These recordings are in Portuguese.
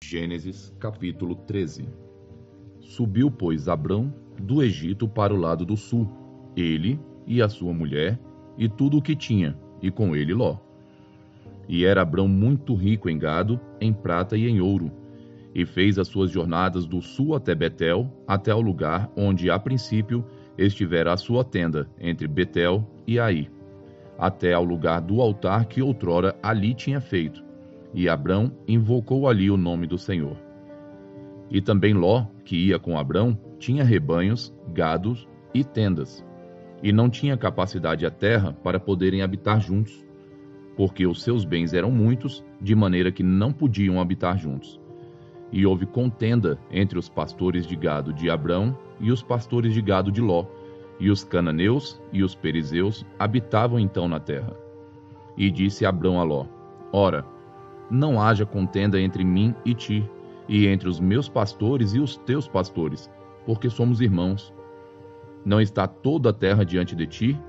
Gênesis capítulo 13. Subiu, pois, Abrão do Egito para o lado do sul, ele e a sua mulher, e tudo o que tinha, e com ele Ló. E era Abrão muito rico em gado, em prata e em ouro, e fez as suas jornadas do sul até Betel, até ao lugar onde, a princípio, estivera a sua tenda, entre Betel e Ai, até ao lugar do altar que outrora ali tinha feito. E Abrão invocou ali o nome do Senhor. E também Ló, que ia com Abrão, tinha rebanhos, gados e tendas, e não tinha capacidade a terra para poderem habitar juntos, porque os seus bens eram muitos, de maneira que não podiam habitar juntos. E houve contenda entre os pastores de gado de Abrão e os pastores de gado de Ló, e os cananeus e os perizeus habitavam então na terra. E disse Abrão a Ló: Ora, não haja contenda entre mim e ti, e entre os meus pastores e os teus pastores, porque somos irmãos. Não está toda a terra diante de ti?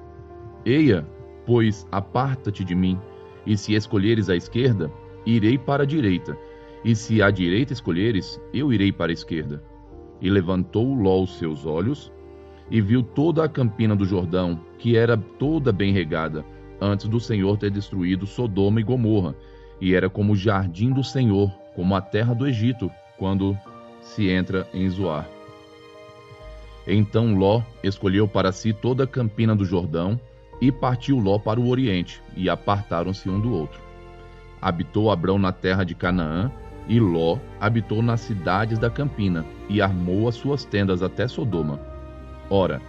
Eia, pois aparta-te de mim, e se escolheres a esquerda, irei para a direita, e se à direita escolheres, eu irei para a esquerda. E levantou Ló os seus olhos, e viu toda a campina do Jordão, que era toda bem regada, antes do Senhor ter destruído Sodoma e Gomorra, e era como o jardim do Senhor, como a terra do Egito, quando se entra em Zoar. Então Ló escolheu para si toda a campina do Jordão, e partiu Ló para o oriente, e apartaram-se um do outro. Habitou Abrão na terra de Canaã, e Ló habitou nas cidades da campina, e armou as suas tendas até Sodoma. Ora,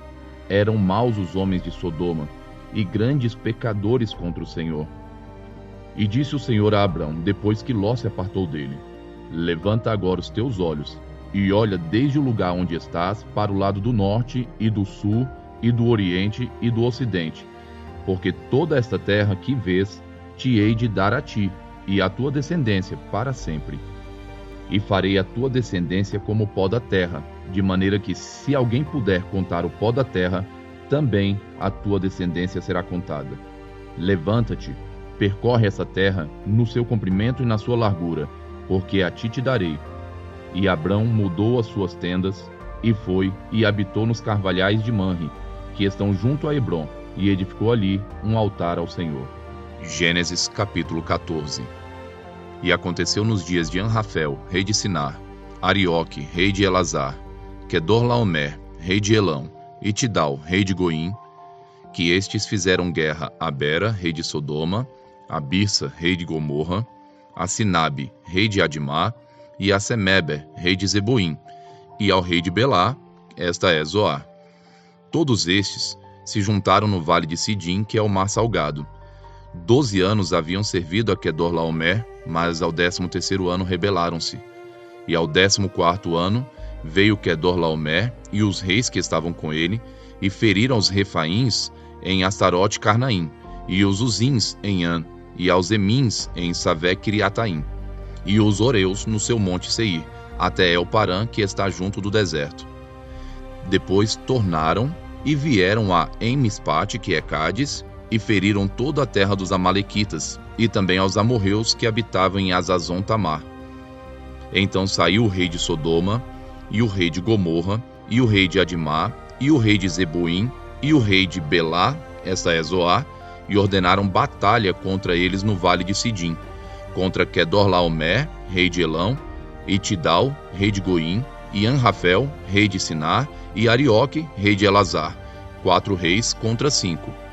eram maus os homens de Sodoma, e grandes pecadores contra o Senhor. E disse o Senhor a Abrão, depois que Ló se apartou dele: Levanta agora os teus olhos, e olha desde o lugar onde estás para o lado do norte, e do sul, e do oriente, e do ocidente, porque toda esta terra que vês, te hei de dar a ti, e à tua descendência para sempre. E farei a tua descendência como o pó da terra, de maneira que, se alguém puder contar o pó da terra, também a tua descendência será contada. Levanta-te, percorre essa terra no seu comprimento e na sua largura, porque a ti te darei. E Abrão mudou as suas tendas, e foi e habitou nos carvalhais de Manre, que estão junto a Hebrom, e edificou ali um altar ao Senhor. Gênesis capítulo 14. E aconteceu nos dias de Anrafel, rei de Sinar, Arioque, rei de Elazar, Quedorlaomer, rei de Elão, e Tidal, rei de Goim, que estes fizeram guerra a Bera, rei de Sodoma, a Birsa, rei de Gomorra, a Sinabe, rei de Admá, e a Semeber, rei de Zeboim, e ao rei de Belá, esta é Zoar. Todos estes se juntaram no vale de Sidim, que é o mar salgado. 12 anos haviam servido a Quedorlaomer, mas ao 13º ano rebelaram-se. E ao 14º ano veio Quedorlaomer e os reis que estavam com ele, e feriram os Refaíns em Astarote Carnaim, e os Uzins em An, e aos Emins em Savec-Kiriataim, e os Oreus no seu monte Seir, até El-Parã, que está junto do deserto. Depois tornaram e vieram a Em-Mispate, que é Cádiz, e feriram toda a terra dos Amalequitas, e também aos amorreus que habitavam em Azazon-Tamar. Então saiu o rei de Sodoma, e o rei de Gomorra, e o rei de Admá, e o rei de Zeboim, e o rei de Belá, esta é Zoar, e ordenaram batalha contra eles no vale de Sidim, contra Quedorlaomer, rei de Elão, e Tidal, rei de Goim, e Anrafel, rei de Sinar, e Arioque, rei de Elazar, 4 reis contra 5.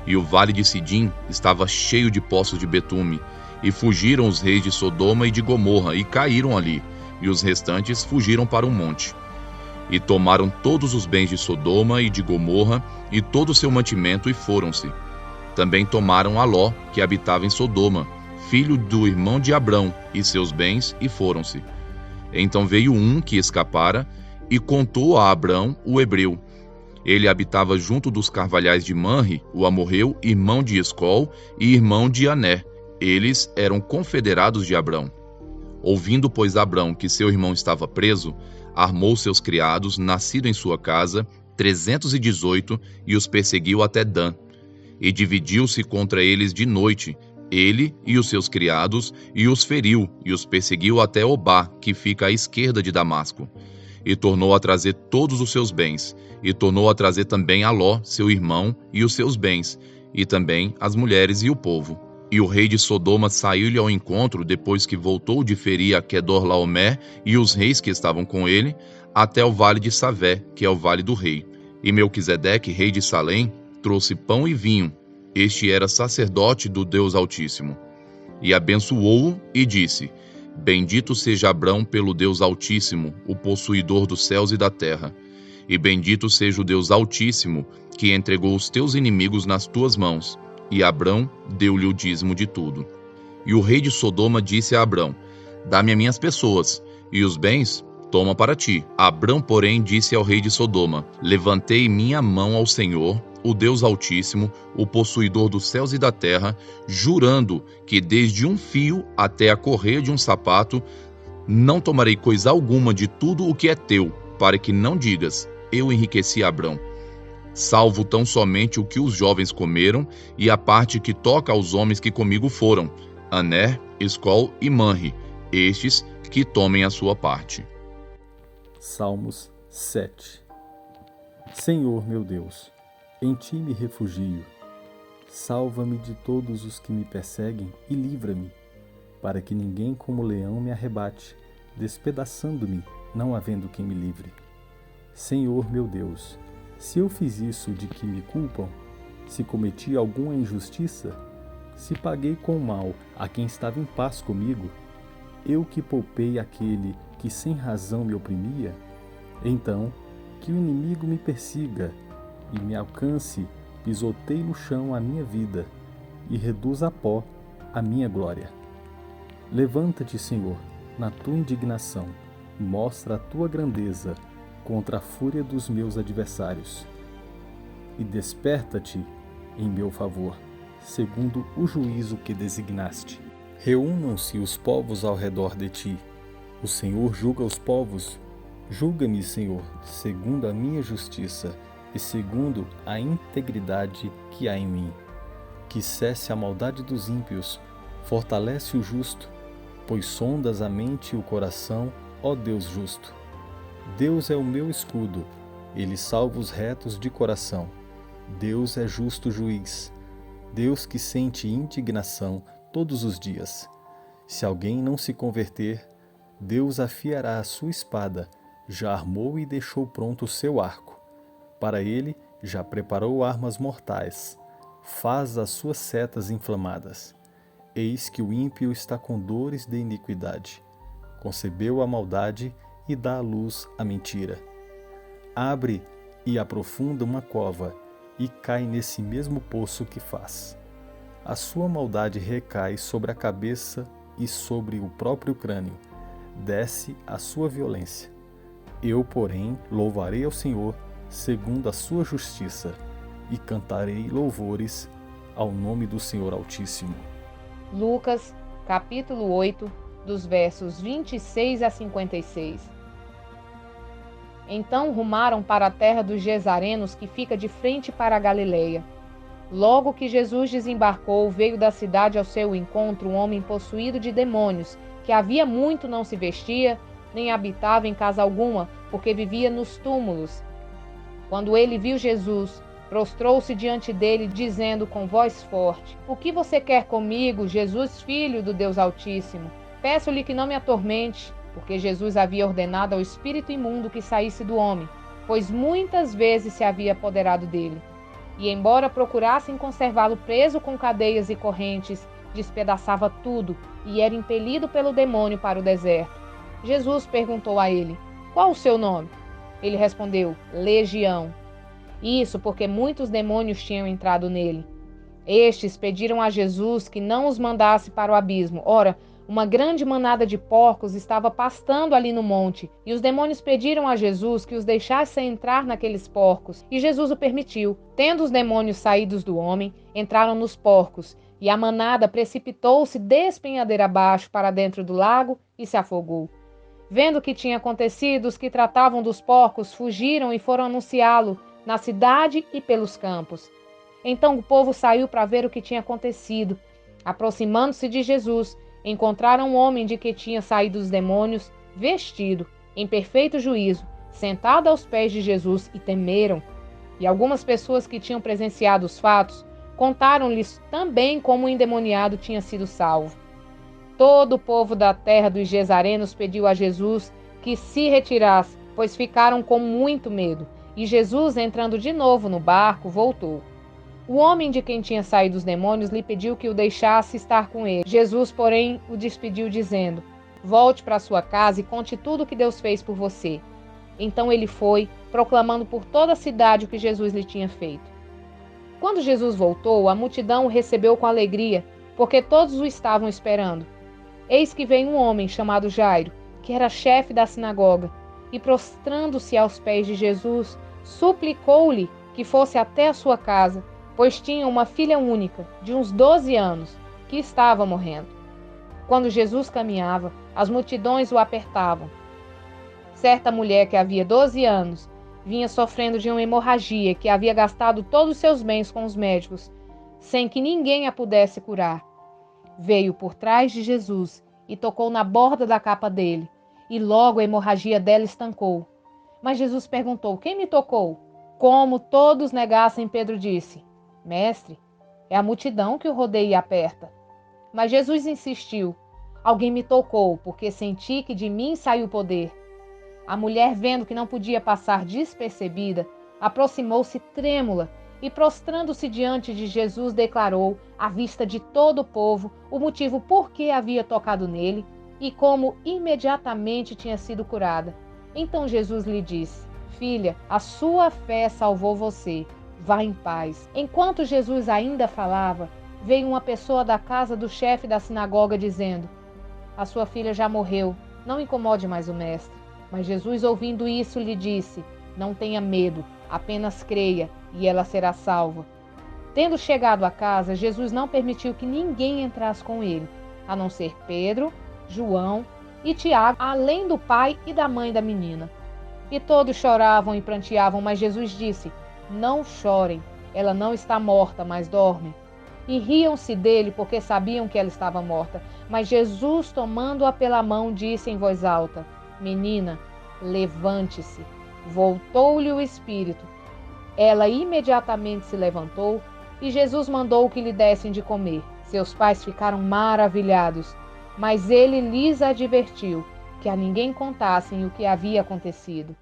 E o vale de Sidim estava cheio de poços de betume, e fugiram os reis de Sodoma e de Gomorra, e caíram ali, e os restantes fugiram para um monte. E tomaram todos os bens de Sodoma e de Gomorra, e todo o seu mantimento, e foram-se. Também tomaram a Ló, que habitava em Sodoma, filho do irmão de Abrão, e seus bens, e foram-se. Então veio um que escapara, e contou a Abrão, o hebreu. Ele habitava junto dos carvalhais de Manre, o amorreu, irmão de Escol e irmão de Ané. Eles eram confederados de Abrão. Ouvindo, pois, Abrão que seu irmão estava preso, armou seus criados, nascido em sua casa, 318, e os perseguiu até Dan. E dividiu-se contra eles de noite, ele e os seus criados, e os feriu, e os perseguiu até Obá, que fica à esquerda de Damasco. E tornou a trazer todos os seus bens, e tornou a trazer também a Ló, seu irmão, e os seus bens, e também as mulheres e o povo. E o rei de Sodoma saiu-lhe ao encontro depois que voltou de ferir a Quedorlaomer e os reis que estavam com ele, até o vale de Savé, que é o vale do rei. E Melquisedeque, rei de Salém, trouxe pão e vinho. Este era sacerdote do Deus Altíssimo. E abençoou-o e disse: Bendito seja Abrão pelo Deus Altíssimo, o possuidor dos céus e da terra. E bendito seja o Deus Altíssimo, que entregou os teus inimigos nas tuas mãos. E Abrão deu-lhe o dízimo de tudo. E o rei de Sodoma disse a Abrão: Dá-me as minhas pessoas, e os bens toma para ti. Abrão, porém, disse ao rei de Sodoma: Levantei minha mão ao Senhor, o Deus Altíssimo, o possuidor dos céus e da terra, jurando que desde um fio até a correia de um sapato, não tomarei coisa alguma de tudo o que é teu, para que não digas: eu enriqueci Abrão. Salvo tão somente o que os jovens comeram, e a parte que toca aos homens que comigo foram, Aner, Escol e Manre, estes que tomem a sua parte. Salmos 7. Senhor meu Deus, em ti me refugio. Salva-me de todos os que me perseguem e livra-me, para que ninguém como leão me arrebate, despedaçando-me, não havendo quem me livre. Senhor meu Deus, se eu fiz isso de que me culpam, se cometi alguma injustiça, se paguei com mal a quem estava em paz comigo, eu que poupei aquele que sem razão me oprimia, então que o inimigo me persiga e me alcance, pisoteie no chão a minha vida e reduza a pó a minha glória. Levanta-te, Senhor, na tua indignação, mostra a tua grandeza contra a fúria dos meus adversários. E desperta-te em meu favor, segundo o juízo que designaste. Reúnam-se os povos ao redor de ti. O Senhor julga os povos. Julga-me, Senhor, segundo a minha justiça e segundo a integridade que há em mim. Que cesse a maldade dos ímpios, fortalece o justo, pois sondas a mente e o coração, ó Deus justo. Deus é o meu escudo, ele salva os retos de coração. Deus é justo juiz, Deus que sente indignação todos os dias. Se alguém não se converter, Deus afiará a sua espada, já armou e deixou pronto o seu arco. Para ele já preparou armas mortais, faz as suas setas inflamadas. Eis que o ímpio está com dores de iniquidade, concebeu a maldade e dá à luz a mentira. Abre e aprofunda uma cova e cai nesse mesmo poço que faz. A sua maldade recai sobre a cabeça e sobre o próprio crânio, desce a sua violência. Eu, porém, louvarei ao Senhor segundo a sua justiça e cantarei louvores ao nome do Senhor Altíssimo. Lucas, capítulo 8, dos versos 26 a 56. Então rumaram para a terra dos Gesarenos, que fica de frente para a Galileia. Logo que Jesus desembarcou, veio da cidade ao seu encontro um homem possuído de demônios, que havia muito não se vestia, nem habitava em casa alguma, porque vivia nos túmulos. Quando ele viu Jesus, prostrou-se diante dele, dizendo com voz forte: O que você quer comigo, Jesus, filho do Deus Altíssimo? Peço-lhe que não me atormente, porque Jesus havia ordenado ao espírito imundo que saísse do homem, pois muitas vezes se havia apoderado dele. E embora procurassem conservá-lo preso com cadeias e correntes, despedaçava tudo e era impelido pelo demônio para o deserto. Jesus perguntou a ele: Qual o seu nome? Ele respondeu: Legião. Isso porque muitos demônios tinham entrado nele. Estes pediram a Jesus que não os mandasse para o abismo. Ora, uma grande manada de porcos estava pastando ali no monte, e os demônios pediram a Jesus que os deixasse entrar naqueles porcos, e Jesus o permitiu. Tendo os demônios saídos do homem, entraram nos porcos, e a manada precipitou-se despenhadeira abaixo para dentro do lago e se afogou. Vendo o que tinha acontecido, os que tratavam dos porcos fugiram e foram anunciá-lo na cidade e pelos campos. Então o povo saiu para ver o que tinha acontecido. Aproximando-se de Jesus, encontraram um homem de que tinha saído os demônios, vestido, em perfeito juízo, sentado aos pés de Jesus, e temeram. E algumas pessoas que tinham presenciado os fatos contaram-lhes também como o endemoniado tinha sido salvo. Todo o povo da terra dos Gesarenos pediu a Jesus que se retirasse, pois ficaram com muito medo. E Jesus, entrando de novo no barco, voltou. O homem de quem tinha saído os demônios lhe pediu que o deixasse estar com ele. Jesus, porém, o despediu, dizendo: volte para sua casa e conte tudo o que Deus fez por você. Então ele foi, proclamando por toda a cidade o que Jesus lhe tinha feito. Quando Jesus voltou, a multidão o recebeu com alegria, porque todos o estavam esperando. Eis que veio um homem chamado Jairo, que era chefe da sinagoga, e prostrando-se aos pés de Jesus, suplicou-lhe que fosse até a sua casa, pois tinha uma filha única, de uns 12 anos, que estava morrendo. Quando Jesus caminhava, as multidões o apertavam. Certa mulher que havia 12 anos vinha sofrendo de uma hemorragia, que havia gastado todos os seus bens com os médicos, sem que ninguém a pudesse curar. Veio por trás de Jesus e tocou na borda da capa dele, e logo a hemorragia dela estancou. Mas Jesus perguntou: quem me tocou? Como todos negassem, Pedro disse: mestre, é a multidão que o rodeia e aperta. Mas Jesus insistiu: alguém me tocou, porque senti que de mim saiu o poder. A mulher, vendo que não podia passar despercebida, aproximou-se trêmula e, prostrando-se diante de Jesus, declarou, à vista de todo o povo, o motivo por que havia tocado nele e como imediatamente tinha sido curada. Então Jesus lhe disse: filha, a sua fé salvou você. Vá em paz. Enquanto Jesus ainda falava, veio uma pessoa da casa do chefe da sinagoga dizendo: a sua filha já morreu, não incomode mais o mestre. Mas Jesus, ouvindo isso, lhe disse: não tenha medo, apenas creia, e ela será salva. Tendo chegado à casa, Jesus não permitiu que ninguém entrasse com ele, a não ser Pedro, João e Tiago, além do pai e da mãe da menina. E todos choravam e pranteavam, mas Jesus disse: não chorem, ela não está morta, mas dorme. E riam-se dele, porque sabiam que ela estava morta. Mas Jesus, tomando-a pela mão, disse em voz alta: menina, levante-se. Voltou-lhe o espírito. Ela imediatamente se levantou e Jesus mandou que lhe dessem de comer. Seus pais ficaram maravilhados, mas ele lhes advertiu que a ninguém contassem o que havia acontecido.